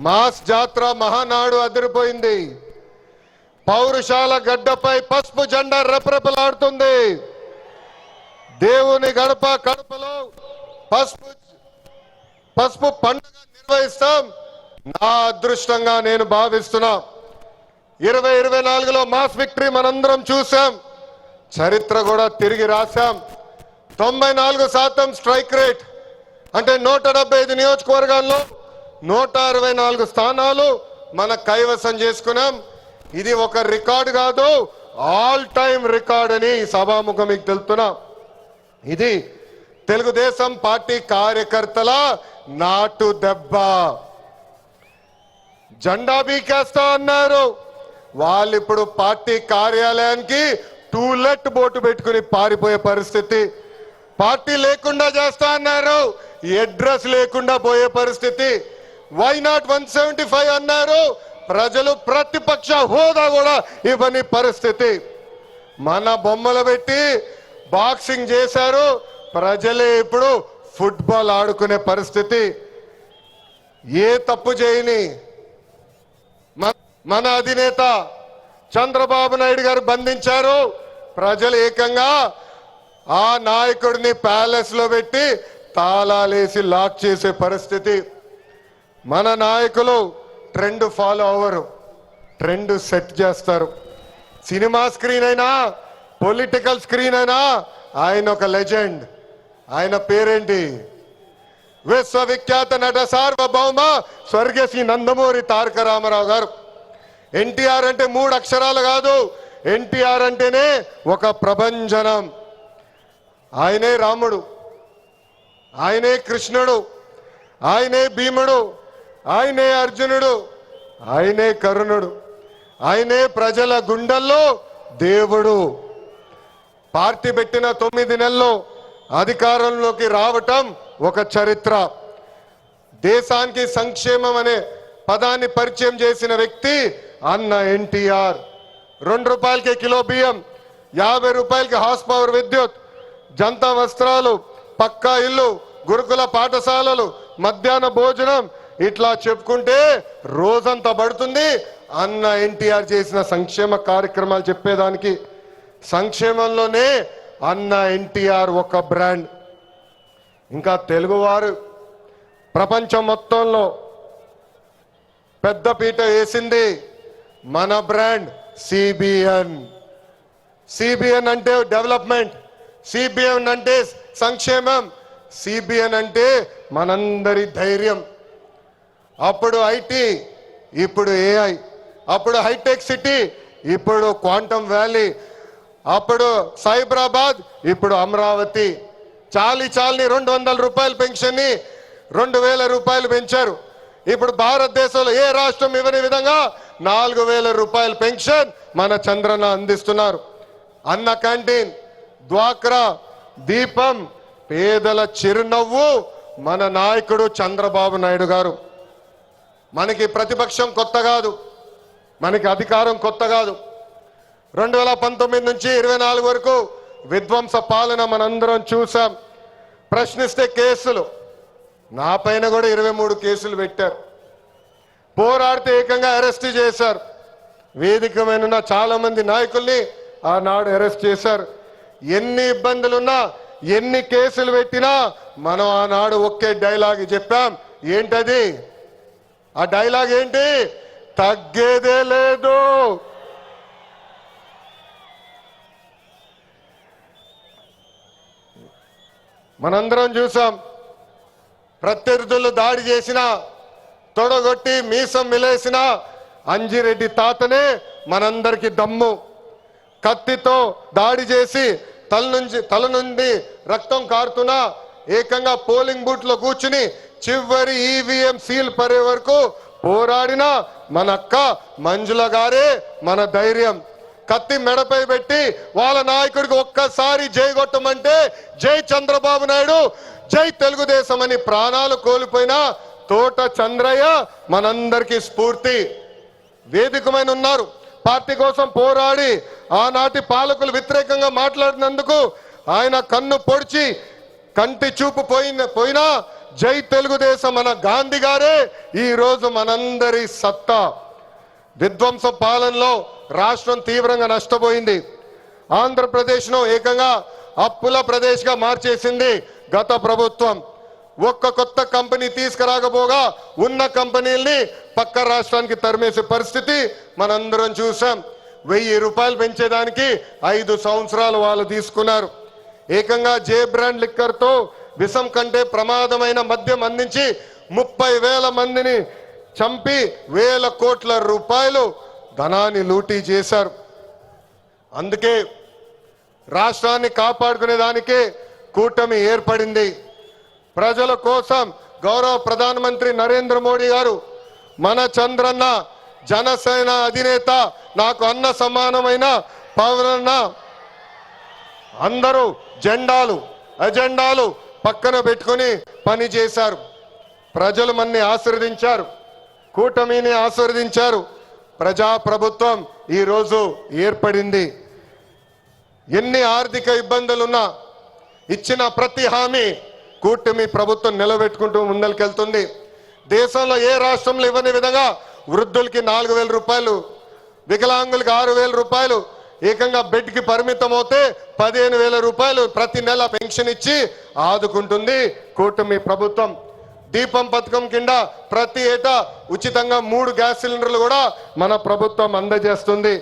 Mass జాత్ర మహానాడు అదిరిపోయింది. పౌరుషాల గడ్డపై పసుపు జెండా రెపరెపలాడుతుంది. దేవుని గడప కడపలో పసుపు పండుగ నిర్వహిస్తాం. నా అదృష్టంగా నేను భావిస్తున్నా. 2024లో మాస్ విక్టరీ మనందరం చూసాం. చరిత్ర కూడా తిరిగి రాశాం. 94% స్ట్రైక్ రేట్ అంటే 175 నియోజకవర్గాల్లో 164 స్థానాలు మన కైవసం చేసుకున్నాం. ఇది ఒక రికార్డు కాదు, ఆల్ టైమ్ రికార్డ్ అని సభాముఖం మీకు తెలుపుతున్నా. ఇది తెలుగుదేశం పార్టీ కార్యకర్తల నాటు దెబ్బ. జెండా బీకేస్తా అన్నారు వాళ్ళు, ఇప్పుడు పార్టీ కార్యాలయానికి టూలెట్ బోటు పెట్టుకుని పారిపోయే పరిస్థితి. పార్టీ లేకుండా చేస్తా అన్నారు, అడ్రస్ లేకుండా పోయే పరిస్థితి. వై నాట్ 175 అన్నారు, ప్రజలు ప్రతిపక్ష హోదా కూడా ఇవ్వని పరిస్థితి. మన బొమ్మలు పెట్టి బాక్సింగ్ చేశారు, ప్రజలే ఇప్పుడు ఫుట్బాల్ ఆడుకునే పరిస్థితి. ఏ తప్పు చేయని మన అధినేత చంద్రబాబు నాయుడు గారు బంధించారు. ప్రజలు ఏకంగా ఆ నాయకుడిని ప్యాలెస్ లో పెట్టి తాళాలేసి లాక్ చేసే పరిస్థితి. మన నాయకులు ట్రెండ్ ఫాలో అవ్వరు, ట్రెండ్ సెట్ చేస్తారు. సినిమా స్క్రీన్ అయినా పొలిటికల్ స్క్రీన్ అయినా ఆయన ఒక లెజెండ్. ఆయన పేరేంటి? విశ్వవిఖ్యాత నట సార్వభౌమ స్వర్గశ్రీ నందమూరి తారక రామారావు గారు. ఎన్టీఆర్ అంటే 3 అక్షరాలు కాదు, ఎన్టీఆర్ అంటేనే ఒక ప్రభంజనం. ఆయనే రాముడు, ఆయనే కృష్ణుడు, ఆయనే భీముడు, ఆయనే అర్జునుడు, ఆయనే కరుణుడు, ఆయనే ప్రజల గుండెల్లో దేవుడు. పార్టీ పెట్టిన 9 నెలల్లో అధికారంలోకి రావటం ఒక చరిత్ర. దేశానికి సంక్షేమం అనే పదాన్ని పరిచయం చేసిన వ్యక్తి అన్న ఎన్టీఆర్. 2 రూపాయలకి కిలో బియ్యం, 50 రూపాయలకి హార్స్ పవర్ విద్యుత్, జంతా వస్త్రాలు, పక్కా ఇల్లు, గురుకుల పాఠశాలలు, మధ్యాహ్న భోజనం, ఇట్లా చెప్పుకుంటే రోజంతా పడుతుంది. అన్న ఎన్టీఆర్ చేసిన సంక్షేమ కార్యక్రమాలు చెప్పేదానికి. సంక్షేమంలోనే అన్న ఎన్టీఆర్ ఒక బ్రాండ్. ఇంకా తెలుగువారు ప్రపంచం మొత్తంలో పెద్దపీట వేసింది మన బ్రాండ్ సిబిఎన్. సిబిఎన్ అంటే డెవలప్మెంట్, సిబిఎన్ అంటే సంక్షేమం, సిబిఎన్ అంటే మనందరి ధైర్యం. అప్పుడు ఐటీ, ఇప్పుడు ఏఐ, అప్పుడు హైటెక్ సిటీ, ఇప్పుడు క్వాంటమ్ వ్యాలీ, అప్పుడు సైబరాబాద్, ఇప్పుడు అమరావతి. చాలని 200 రూపాయల పెన్షన్ని 2000 రూపాయలు పెంచారు. ఇప్పుడు భారతదేశంలో ఏ రాష్ట్రం ఇవ్వని విధంగా 4000 రూపాయల పెన్షన్ మన చంద్రన్న అందిస్తున్నారు. అన్న క్యాంటీన్, డ్వాక్రా, దీపం, పేదల చిరునవ్వు మన నాయకుడు చంద్రబాబు నాయుడు గారు. మనకి ప్రతిపక్షం కొత్త కాదు, మనకి అధికారం కొత్త కాదు. 2019 నుంచి 24 వరకు విధ్వంస పాలన మనందరం చూసాం. ప్రశ్నిస్తే కేసులు, నా పైన కూడా 23 కేసులు పెట్టారు. పోరాడితే ఏకంగా అరెస్ట్ చేశారు. వేదిక మీద చాలా మంది నాయకుల్ని ఆనాడు అరెస్ట్ చేశారు. ఎన్ని ఇబ్బందులున్నా, ఎన్ని కేసులు పెట్టినా మనం ఆనాడు ఒకే డైలాగ్ చెప్పాం. ఏంటది? ఆ డైలాగ్ ఏంటి? తగ్గేదే లేదు. మనందరం చూసాం. ప్రత్యర్థులు దాడి చేసిన, తొడగొట్టి మీసం మిలేసిన అంజిరెడ్డి తాతనే మనందరికి దమ్ము. కత్తితో దాడి చేసి తల నుండి రక్తం కారుతున్నా ఏకంగా పోలింగ్ బూత్ లో కూర్చుని చివరి ఈవీఎం సీల్ పడే వరకు పోరాడిన మన అక్క మంజుల గారే మన ధైర్యం. కత్తి మెడపై పెట్టి వాళ్ళ నాయకుడికి ఒక్కసారి జై కొట్టమంటే జై చంద్రబాబు నాయుడు, జై తెలుగుదేశం అని ప్రాణాలు కోల్పోయిన తోట చంద్రయ్య మనందరికీ స్ఫూర్తి. వేదికమైన ఉన్నారు. పార్టీ కోసం పోరాడి ఆనాటి పాలకులు వ్యతిరేకంగా మాట్లాడినందుకు ఆయన కన్ను పొడిచి కంటి చూపు పోయినా జై తెలుగుదేశం మన గాంధీ గారే ఈ రోజు మనందరి సత్తా. విధ్వంస పాలనలో రాష్ట్రం తీవ్రంగా నష్టపోయింది. ఆంధ్రప్రదేశ్ను ఏకంగా అప్పుల ప్రదేశ్గా మార్చేసింది గత ప్రభుత్వం. ఒక్క కొత్త కంపెనీ తీసుకురాకపోగా ఉన్న కంపెనీల్ని పక్క రాష్ట్రానికి తరిమేసే పరిస్థితి మనందరం చూసాం. 1000 రూపాయలు పెంచేదానికి 5 సంవత్సరాలు వాళ్ళు తీసుకున్నారు. ఏకంగా జే బ్రాండ్ లిక్కర్తో విషం కంటే ప్రమాదమైన మద్యం అందించి 30,000 మందిని చంపి 1,000 కోట్ల రూపాయలు ధనాన్ని లూటీ చేశారు. అందుకే రాష్ట్రాన్ని కాపాడుకునే దానికే కూటమి ఏర్పడింది. ప్రజల కోసం గౌరవ ప్రధానమంత్రి నరేంద్ర మోడీ గారు మన చంద్రన్న జనసేన అధినేత నాకు అన్న సమానమైన పవనన్న అందరూ అజెండాలు పక్కన పెట్టుకుని పని చేశారు. ప్రజలు మన్ని ఆశీర్వదించారు, కూటమిని ఆశీర్వదించారు. ప్రజా ప్రభుత్వం ఈరోజు ఏర్పడింది. ఎన్ని ఆర్థిక ఇబ్బందులున్నా ఇచ్చిన ప్రతి హామీ కూటమి ప్రభుత్వం నిలబెట్టుకుంటూ ముందరికెళ్తుంది. దేశంలో ఏ రాష్ట్రంలో ఇవ్వని విధంగా వృద్ధులకి 4,000 రూపాయలు, వికలాంగులకి 6,000 రూపాయలు, ఏకంగా బెడ్కి పరిమితం అవుతే 15,000 రూపాయలు ప్రతి నెల పెన్షన్ ఇచ్చి ఆదుకుంటుంది కూటమి ప్రభుత్వం. దీపం పథకం కింద ప్రతి ఏటా ఉచితంగా 3 గ్యాస్ సిలిండర్లు కూడా మన ప్రభుత్వం అందజేస్తుంది.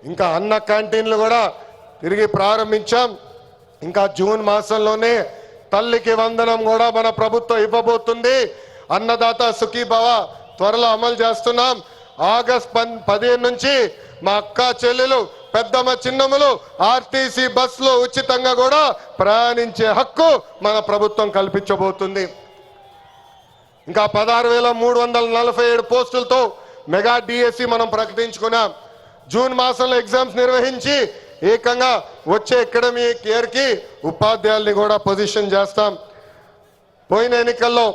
ఇంకా అన్న క్యాంటీన్లు కూడా తిరిగి ప్రారంభించాం. ఇంకా జూన్ మాసంలోనే తల్లికి వందనం కూడా మన ప్రభుత్వం ఇవ్వబోతుంది. అన్నదాత సుఖీభవ త్వరలో అమలు చేస్తున్నాం. ఆగస్ట్ 15 నుంచి మా అక్క చెల్లెలు, పెద్దమ్మ, చిన్నమ్మలు ఆర్టీసీ బస్సులో ఉచితంగా కూడా ప్రయాణించే హక్కు మన ప్రభుత్వం కల్పించబోతుంది. ఇంకా 16,347 పోస్టులతో మెగా డిఎస్సి మనం ప్రకటించుకున్నాం. జూన్ మాసంలో ఎగ్జామ్స్ నిర్వహించి ఏకంగా వచ్చే అకాడమిక్ ఇయర్ కి ఉపాధ్యాయుల్ని కూడా పొజిషన్ చేస్తాం. పోయిన ఎన్నికల్లో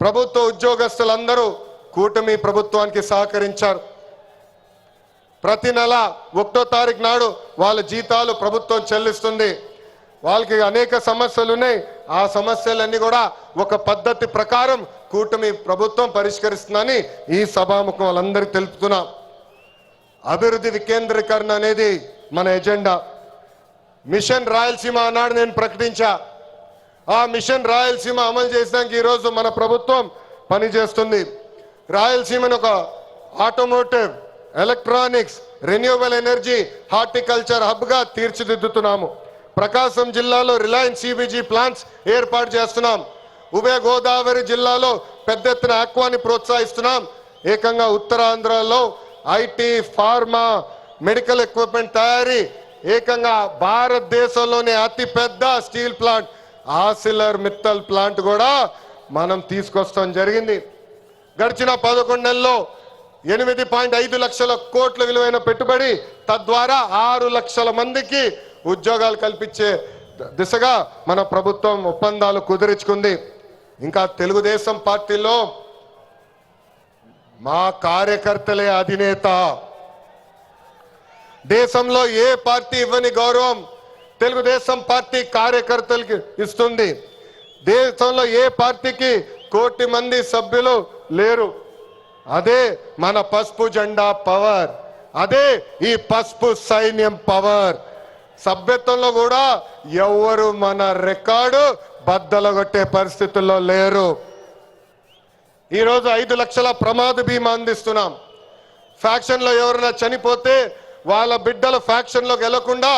ప్రభుత్వ ఉద్యోగస్తులందరూ కూటమి ప్రభుత్వానికి సహకరించారు. ప్రతి నెల 1వ తారీఖు నాడు వాళ్ళ జీతాలు ప్రభుత్వం చెల్లిస్తుంది. వాళ్ళకి అనేక సమస్యలు ఉన్నాయి. ఆ సమస్యలన్నీ కూడా ఒక పద్ధతి ప్రకారం కూటమి ప్రభుత్వం పరిష్కరిస్తుందని ఈ సభాముఖం వాళ్ళందరికీ తెలుపుతున్నాం. అభివృద్ధి వికేంద్రీకరణ అనేది మన ఎజెండా. మిషన్ రాయలసీమ అన్నాడు నేను ప్రకటించా. ఆ మిషన్ రాయలసీమ అమలు చేసినాక ఈరోజు మన ప్రభుత్వం పనిచేస్తుంది. రాయలసీమను ఒక automotive, electronics, renewable energy, horticulture హబ్గా తీర్చిదిద్దుతున్నాము. ప్రకాశం జిల్లాలో రిలయన్స్ సిబిజీ ప్లాంట్స్ ఏర్పాటు చేస్తున్నాం. ఉభయ గోదావరి జిల్లాలో పెద్ద ఎత్తున ఆక్వాని ప్రోత్సహిస్తున్నాం. ఏకంగా ఉత్తరాంధ్రలో ఐటీ, ఫార్మా, మెడికల్ ఎక్విప్మెంట్ తయారీ, ఏకంగా భారతదేశంలోనే అతి పెద్ద స్టీల్ ప్లాంట్ ఆసిలర్ మిత్తల్ ప్లాంట్ కూడా మనం తీసుకొస్తాం జరిగింది. గడిచిన 11 నెలల్లో 8.5 లక్షల కోట్ల విలువైన పెట్టుబడి, తద్వారా 6 లక్షల మందికి ఉద్యోగాలు కల్పించే దిశగా మన ప్రభుత్వం ఒప్పందాలు కుదుర్చుకుంది. ఇంకా తెలుగుదేశం పార్టీలో మా కార్యకర్తలే అధినేత. దేశంలో ఏ పార్టీ ఇవ్వని గౌరవం తెలుగుదేశం పార్టీ కార్యకర్తలకి ఇస్తుంది. దేశంలో ఏ పార్టీకి 1 కోటి మంది సభ్యులు లేరు. అదే మన పసుపు జెండా పవర్, అదే ఈ పసుపు సైన్యం పవర్. సభ్యత్వంలో కూడా ఎవరు మన రికార్డు బద్దలగొట్టే పరిస్థితుల్లో లేరు. ఈరోజు 5 లక్షల ప్రమాద బీమా అందిస్తున్నాం. ఫ్యాక్షన్ లో ఎవరైనా చనిపోతే వాళ్ళ బిడ్డల ఫ్యాక్షన్ లోకి వెళ్లకుండా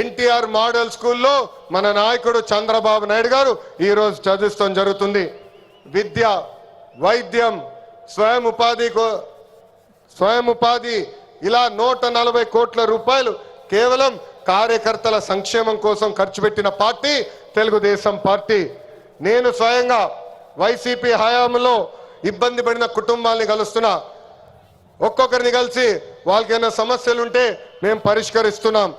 ఎన్టీఆర్ మోడల్ స్కూల్లో మన నాయకుడు చంద్రబాబు నాయుడు గారు ఈరోజు చదివిస్తాం జరుగుతుంది. విద్య, వైద్యం, స్వయం ఉపాధి ఇలా 140 కోట్ల రూపాయలు కేవలం కార్యకర్తల సంక్షేమం కోసం ఖర్చు పెట్టిన పార్టీ తెలుగుదేశం పార్టీ. నేను స్వయంగా వైసీపీ హయాంలో ఇబ్బంది పడిన కుటుంబాలని కలుస్తున్నా. ఒక్కొక్కరిని కలిసి వాళ్ళకైనా సమస్యలు ఉంటే మేము పరిష్కరిస్తున్నాం.